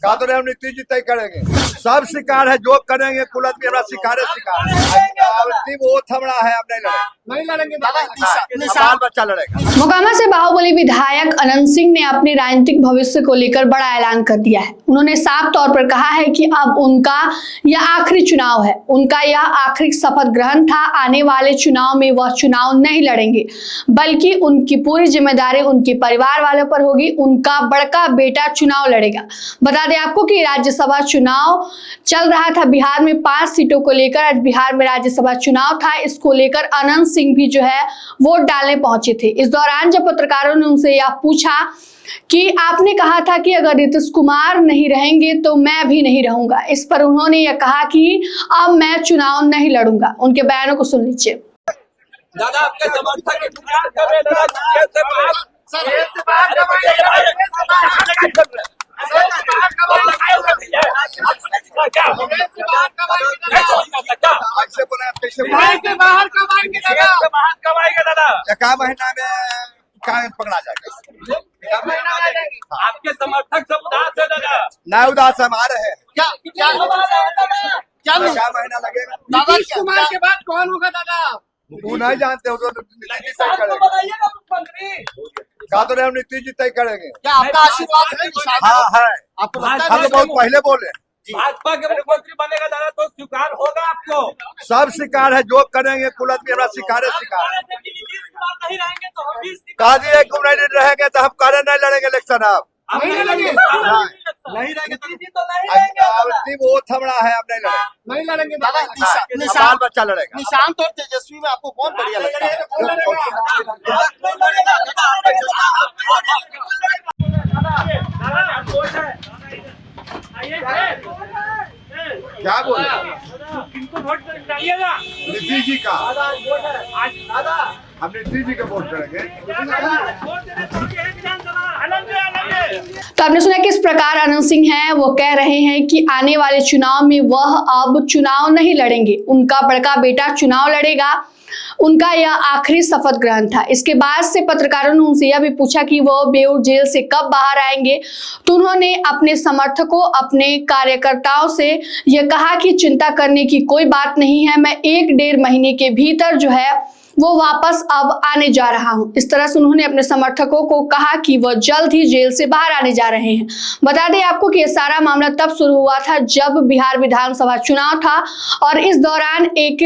कहा तो रहे नीतीश जी तय करेंगे, सब शिकार है जो करेंगे कुल आदमी हमारा शिकार वो थमड़ा है, अब नहीं लड़ेंगे बाल बच्चा लड़ेगा। मोकामा से बाहुबली विधायक अनंत सिंह ने अपने राजनीतिक भविष्य को लेकर बड़ा ऐलान कर दिया है। उन्होंने साफ तौर पर कहा है कि अब उनका यह आखिरी चुनाव है, उनका यह आखिरी शपथ ग्रहण था। आने वाले चुनाव में वह चुनाव नहीं लड़ेंगे, बल्कि उनकी पूरी जिम्मेदारी उनके परिवार वालों पर होगी। उनका बड़का बेटा चुनाव लड़ेगा। बता दें आपको कि राज्यसभा चुनाव चल रहा था बिहार में 5 सीटों को लेकर। आज बिहार में राज्यसभा चुनाव था, इसको लेकर अनंत सिंह भी जो है वोट डालने पहुंचे थे। इस दौरान जब पत्रकारों ने उनसे यह पूछा कि आपने कहा था कि अगर नीतीश कुमार नहीं रहेंगे तो मैं भी नहीं रहूंगा, इस पर उन्होंने यह कहा कि अब मैं चुनाव नहीं लड़ूंगा। उनके बयानों को सुन लीजिए। दादा आपके समर्थक इंतजार कर रहे हैं, क्या महीना में पकड़ा जाएगा? आपके समर्थक सब उदास है दादा, ना उदास हम आ रहे हैं। क्या महीना लगेगा? नीतीश कुमार के बाद कौन होगा दादा? वो नहीं जानते हो, तो बताइएगा मुख्यमंत्री। कहा तो रहे नीतीश जी तय करेंगे। क्या आपका आशीर्वाद है? हाँ है, आपको लगता है हम तो बहुत पहले बोले भाजपा के मुख्यमंत्री बनेगा दादा तो स्वीकार होगा आपको? सब शिकार है जो करेंगे कुल आदमी हमारा शिकार है, शिकार है। नीतीश कुमार नहीं रहेंगे तो हम भी कहा दिए नहीं रहेंगे तो हम करे नहीं लड़ेंगे इलेक्शन। आप नहीं रहेंगे तो नहीं रहेंगे वो थमड़ा है, अब नहीं लड़ेंगे दादा बाल बच्चा लड़ेगा। निशांत और तेजस्वी में आपको कौन बढ़िया लगता है? क्या बोले? किनको वोट डालिएगा? नीतीश जी का, हम नीतीश जी का वोट करेंगे। तो आपने सुना किस प्रकार अनंत सिंह हैं, वो कह रहे हैं कि आने वाले चुनाव में वह अब चुनाव नहीं लड़ेंगे, उनका बड़का बेटा चुनाव लड़ेगा। उनका यह आखिरी शपथ ग्रहण था। इसके बाद से पत्रकारों ने उनसे यह भी पूछा कि वो बेऊर जेल से कब बाहर आएंगे, तो उन्होंने अपने समर्थकों, अपने कार्यकर्ताओं से यह कहा कि चिंता करने की कोई बात नहीं है, मैं 1-1.5 महीने के भीतर जो है वो वापस अब आने जा रहा हूं। इस तरह से उन्होंने अपने समर्थकों को कहा कि वह जल्द ही जेल से बाहर आने जा रहे हैं। बता दें आपको कि यह सारा मामला तब शुरू हुआ था जब बिहार विधानसभा चुनाव था, और इस दौरान एक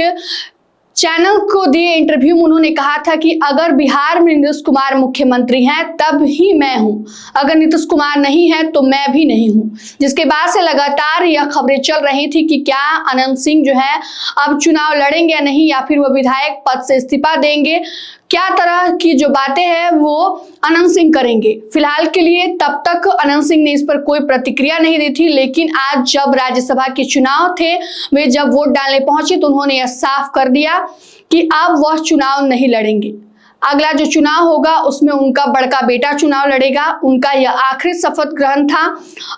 चैनल को दिए इंटरव्यू में उन्होंने कहा था कि अगर बिहार में नीतीश कुमार मुख्यमंत्री हैं तब ही मैं हूं, अगर नीतीश कुमार नहीं है तो मैं भी नहीं हूं। जिसके बाद से लगातार यह खबरें चल रही थी कि क्या अनंत सिंह जो है अब चुनाव लड़ेंगे या नहीं, या फिर वो विधायक पद से इस्तीफा देंगे, क्या तरह की जो बातें हैं वो अनंत सिंह करेंगे। फिलहाल के लिए तब तक अनंत सिंह ने इस पर कोई प्रतिक्रिया नहीं दी थी, लेकिन आज जब राज्यसभा के चुनाव थे, वे जब वोट डालने पहुंचे तो उन्होंने यह साफ कर दिया कि अब वह चुनाव नहीं लड़ेंगे। अगला जो चुनाव होगा उसमें उनका बड़का बेटा चुनाव लड़ेगा। उनका यह आखिरी शपथ ग्रहण था,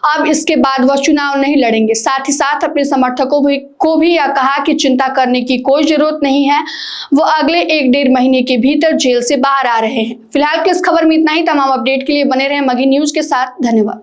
अब इसके बाद वह चुनाव नहीं लड़ेंगे। साथ ही साथ अपने समर्थकों को भी यह कहा कि चिंता करने की कोई जरूरत नहीं है, वो अगले 1-1.5 महीने के भीतर जेल से बाहर आ रहे हैं। फिलहाल की इस खबर में इतना ही। तमाम अपडेट के लिए बने रहे मगही न्यूज के साथ। धन्यवाद।